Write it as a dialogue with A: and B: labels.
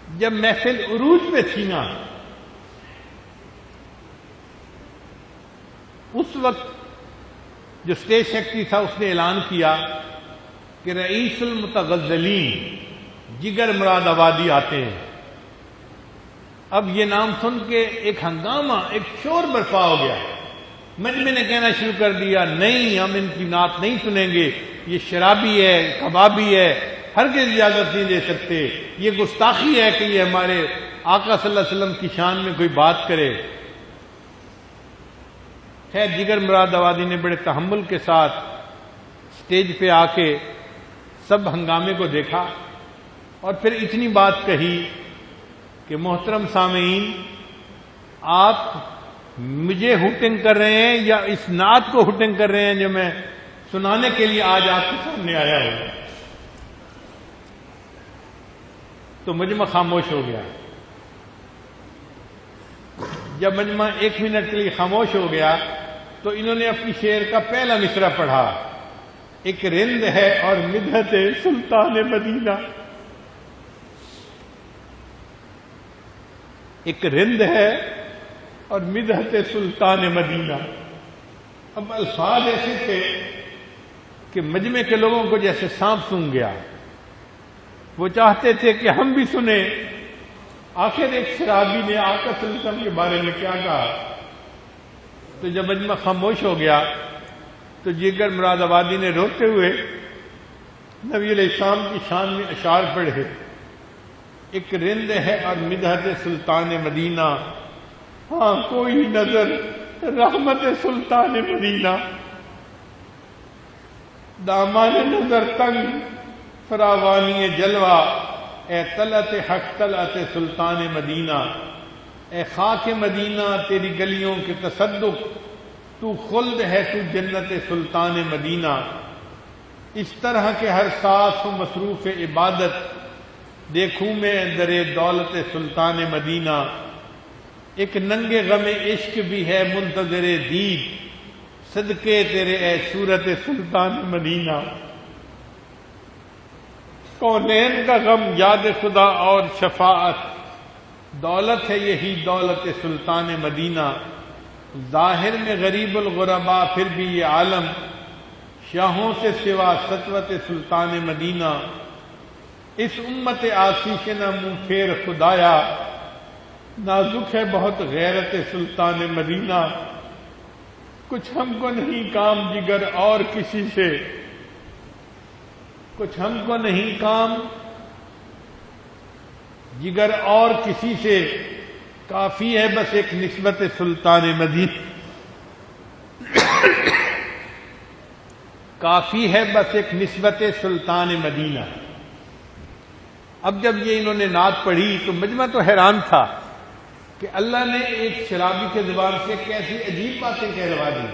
A: جب محفل عروج پہ تھی نا، اس وقت جو اسٹیج سیکرٹری تھا اس نے اعلان کیا کہ رئیس المتغزلین جگر مراد آبادی آتے ہیں۔ اب یہ نام سن کے ایک ہنگامہ، ایک شور برپا ہو گیا۔ مجمع نے کہنا شروع کر دیا، نہیں، ہم ان کی نعت نہیں سنیں گے، یہ شرابی ہے، کبابی ہے، ہرگز اجازت نہیں دے سکتے، یہ گستاخی ہے کہ یہ ہمارے آقا صلی اللہ علیہ وسلم کی شان میں کوئی بات کرے۔ خیر جگر مراد آبادی نے بڑے تحمل کے ساتھ اسٹیج پہ آ کے سب ہنگامے کو دیکھا اور پھر اتنی بات کہی کہ محترم سامعین، آپ مجھے ہوٹنگ کر رہے ہیں یا اس نعت کو ہوٹنگ کر رہے ہیں جو میں سنانے کے لیے آج آپ کے سامنے آیا ہوں؟ تو مجمع خاموش ہو گیا۔ جب مجمع 1 منٹ کے لیے خاموش ہو گیا تو انہوں نے اپنی شعر کا پہلا مصرع پڑھا، ایک رند ہے اور مدحت سلطان مدینہ، ایک رند ہے اور مدحت سلطان مدینہ۔ اب الفاظ ایسے تھے کہ مجمع کے لوگوں کو جیسے سانپ سونگھ گیا، وہ چاہتے تھے کہ ہم بھی سنیں آخر ایک شرابی نے آقا صلی اللہ علیہ وسلم کے بارے میں کیا کہا۔ تو جب مجمع خاموش ہو گیا تو جگر مراد آبادی نے روتے ہوئے نبی علیہ السلام کی شان میں اشعار پڑھے، ایک رند ہے اور مدحت سلطان مدینہ، ہاں کوئی نظر رحمت سلطان مدینہ، دامان نظر تنگ فراوانی جلوہ، اے طلعت حق طلعت سلطان مدینہ، اے خاک مدینہ تیری گلیوں کے تصدق، تو خلد ہے تو جنت سلطان مدینہ۔ اس طرح کے ہر ساس و مصروف عبادت، دیکھوں میں در دولت سلطان مدینہ، ایک ننگے غم عشق بھی ہے منتظر دید، صدقے تیرے اے صورت سلطان مدینہ۔ کونین کا غم یاد خدا اور شفاعت، دولت ہے یہی دولت سلطان مدینہ، ظاہر میں غریب الغربا پھر بھی یہ عالم، شاہوں سے سوا سطوت سلطان مدینہ۔ اس امت آسی سے نہ منہ پھیر خدایا، نازک ہے بہت غیرت سلطان مدینہ، کچھ ہم کو نہیں کام جگر اور کسی سے، کچھ ہم کو نہیں کام جگر اور کسی سے، کافی ہے بس ایک نسبت سلطان مدینہ، کافی ہے بس ایک نسبت سلطان مدینہ۔ اب جب یہ انہوں نے نعت پڑھی تو مجمع تو حیران تھا کہ اللہ نے ایک شرابی کے زبان سے کیسی عجیب باتیں کہلوا دی۔